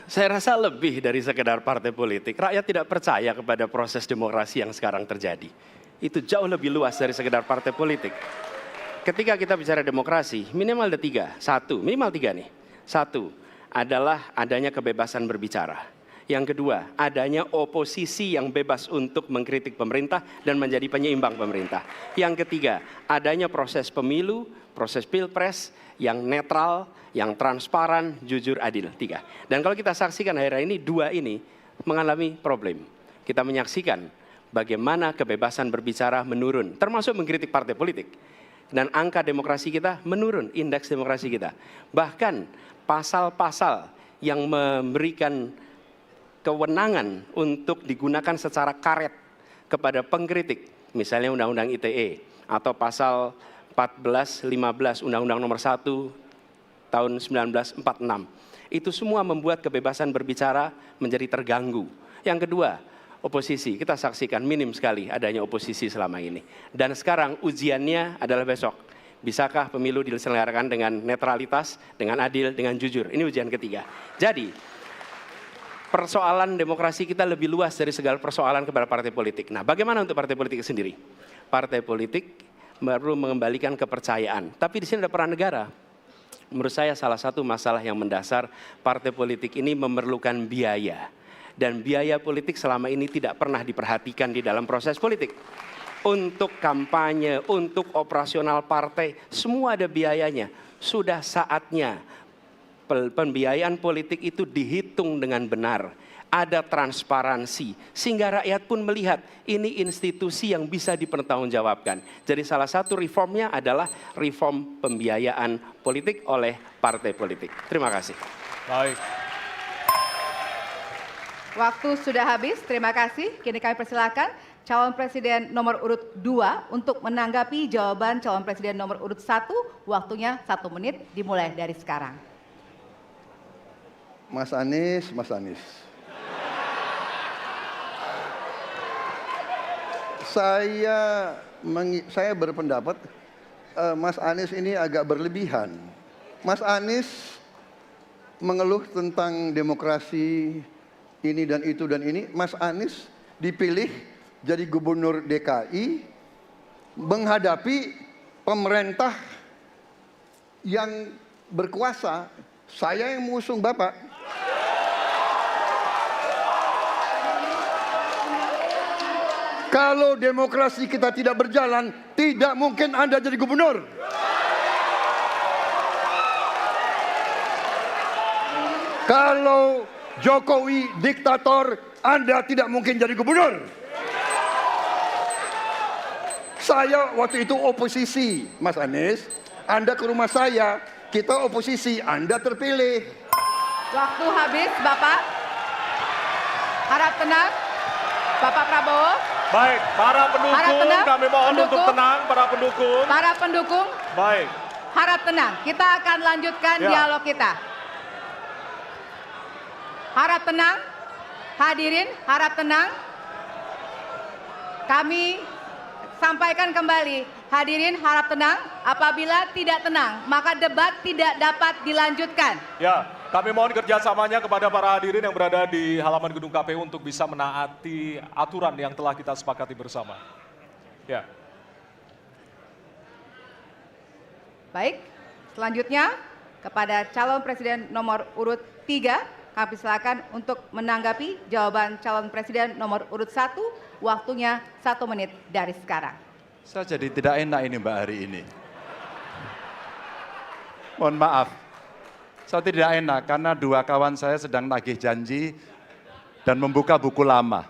Saya rasa lebih dari sekedar partai politik. Rakyat tidak percaya kepada proses demokrasi yang sekarang terjadi. Itu jauh lebih luas dari sekedar partai politik. Ketika kita bicara demokrasi, minimal ada tiga. Satu, minimal tiga nih. Satu, adalah adanya kebebasan berbicara. Yang kedua, adanya oposisi yang bebas untuk mengkritik pemerintah dan menjadi penyeimbang pemerintah. Yang ketiga, adanya proses pemilu, proses pilpres yang netral, yang transparan, jujur, adil. Tiga. Dan kalau kita saksikan akhir-akhir ini, dua ini mengalami problem. Kita menyaksikan bagaimana kebebasan berbicara menurun, termasuk mengkritik partai politik. Dan angka demokrasi kita menurun, indeks demokrasi kita. Bahkan pasal-pasal yang memberikan kewenangan untuk digunakan secara karet kepada pengkritik, misalnya Undang-Undang ITE atau pasal 14, 15 Undang-Undang Nomor 1 tahun 1946. Itu semua membuat kebebasan berbicara menjadi terganggu. Yang kedua, oposisi. Kita saksikan minim sekali adanya oposisi selama ini. Dan sekarang ujiannya adalah besok. Bisakah pemilu diselenggarakan dengan netralitas, dengan adil, dengan jujur? Ini ujian ketiga. Jadi, persoalan demokrasi kita lebih luas dari segala persoalan kepada partai politik. Nah, bagaimana untuk partai politik sendiri? Partai politik perlu mengembalikan kepercayaan. Tapi di sini ada peran negara. Menurut saya salah satu masalah yang mendasar partai politik ini memerlukan biaya. Dan biaya politik selama ini tidak pernah diperhatikan di dalam proses politik. Untuk kampanye, untuk operasional partai, semua ada biayanya. Sudah saatnya pembiayaan politik itu dihitung dengan benar. Ada transparansi, sehingga rakyat pun melihat ini institusi yang bisa dipertanggungjawabkan. Jadi salah satu reformnya adalah reform pembiayaan politik oleh partai politik. Terima kasih. Baik. Waktu sudah habis, terima kasih. Kini kami persilakan calon presiden nomor urut 2 untuk menanggapi jawaban calon presiden nomor urut 1. Waktunya 1 menit, dimulai dari sekarang. Mas Anies. Saya berpendapat Mas Anies ini agak berlebihan. Mas Anies mengeluh tentang demokrasi ini dan itu dan ini. Mas Anies dipilih jadi gubernur DKI menghadapi pemerintah yang berkuasa. Saya yang mengusung Bapak. Kalau demokrasi kita tidak berjalan, tidak mungkin Anda jadi gubernur. Kalau Jokowi diktator, Anda tidak mungkin jadi gubernur. Saya waktu itu oposisi, Mas Anies. Anda ke rumah saya, kita oposisi, Anda terpilih. Waktu habis, Bapak. Harap tenang, Bapak Prabowo. Baik, para pendukung, kami mohon untuk tenang, para pendukung. Para pendukung, Baik. harap tenang. Kita akan lanjutkan dialog kita. Harap tenang, hadirin, harap tenang. Kami sampaikan kembali, hadirin harap tenang. Apabila tidak tenang, maka debat tidak dapat dilanjutkan. Ya, kami mohon kerjasamanya kepada para hadirin yang berada di halaman gedung KPU untuk bisa menaati aturan yang telah kita sepakati bersama. Ya. Baik, selanjutnya kepada calon presiden nomor urut 3. Kami silakan untuk menanggapi jawaban calon presiden nomor urut 1. Waktunya 1 menit dari sekarang. Saya jadi tidak enak ini Mbak hari ini. Mohon maaf. Saya tidak enak karena dua kawan saya sedang nagih janji dan membuka buku lama.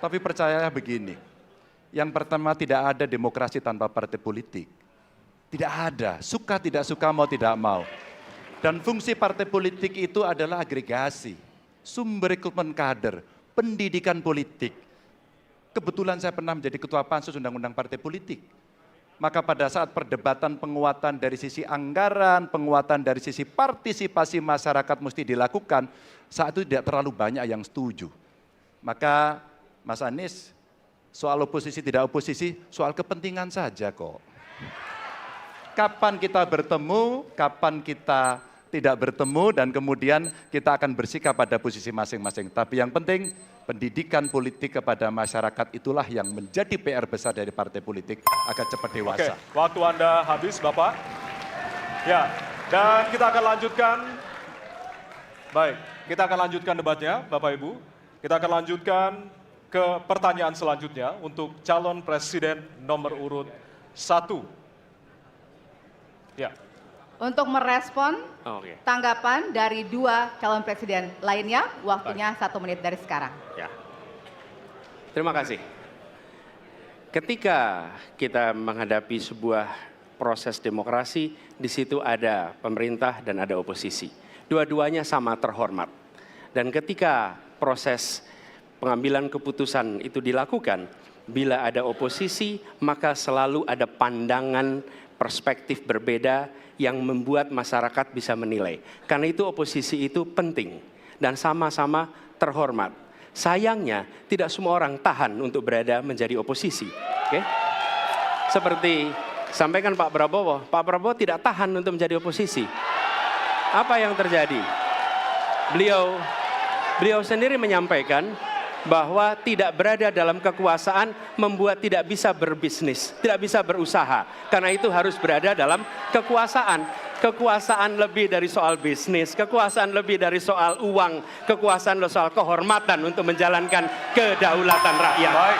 Tapi percaya begini, yang pertama tidak ada demokrasi tanpa partai politik. Tidak ada, suka tidak suka, mau tidak mau. Dan fungsi partai politik itu adalah agregasi, sumber rekrutmen kader, pendidikan politik. Kebetulan saya pernah menjadi ketua pansus undang-undang partai politik. Maka pada saat perdebatan penguatan dari sisi anggaran, penguatan dari sisi partisipasi masyarakat mesti dilakukan, saat itu tidak terlalu banyak yang setuju. Maka Mas Anies, soal oposisi tidak oposisi, soal kepentingan saja kok. Kapan kita bertemu, kapan kita tidak bertemu dan kemudian kita akan bersikap pada posisi masing-masing. Tapi yang penting pendidikan politik kepada masyarakat itulah yang menjadi PR besar dari partai politik agar cepat Oke, dewasa. waktu Anda habis, Bapak. Ya, dan kita akan lanjutkan. Baik, kita akan lanjutkan debatnya, Bapak Ibu. Kita akan lanjutkan ke pertanyaan selanjutnya untuk calon presiden nomor urut 1. Ya. Untuk merespon Oke. tanggapan dari dua calon presiden lainnya, waktunya 1 menit dari sekarang. Ya. Terima kasih. Ketika kita menghadapi sebuah proses demokrasi, di situ ada pemerintah dan ada oposisi. Dua-duanya sama terhormat. Dan ketika proses pengambilan keputusan itu dilakukan, bila ada oposisi, maka selalu ada pandangan perspektif berbeda yang membuat masyarakat bisa menilai. Karena itu oposisi itu penting dan sama-sama terhormat. Sayangnya tidak semua orang tahan untuk berada menjadi oposisi. Oke? Seperti sampaikan Pak Prabowo tidak tahan untuk menjadi oposisi. Apa yang terjadi? Beliau sendiri menyampaikan bahwa tidak berada dalam kekuasaan membuat tidak bisa berbisnis, tidak bisa berusaha. Karena itu harus berada dalam kekuasaan. Kekuasaan lebih dari soal bisnis, kekuasaan lebih dari soal uang, kekuasaan soal kehormatan untuk menjalankan kedaulatan rakyat. Baik.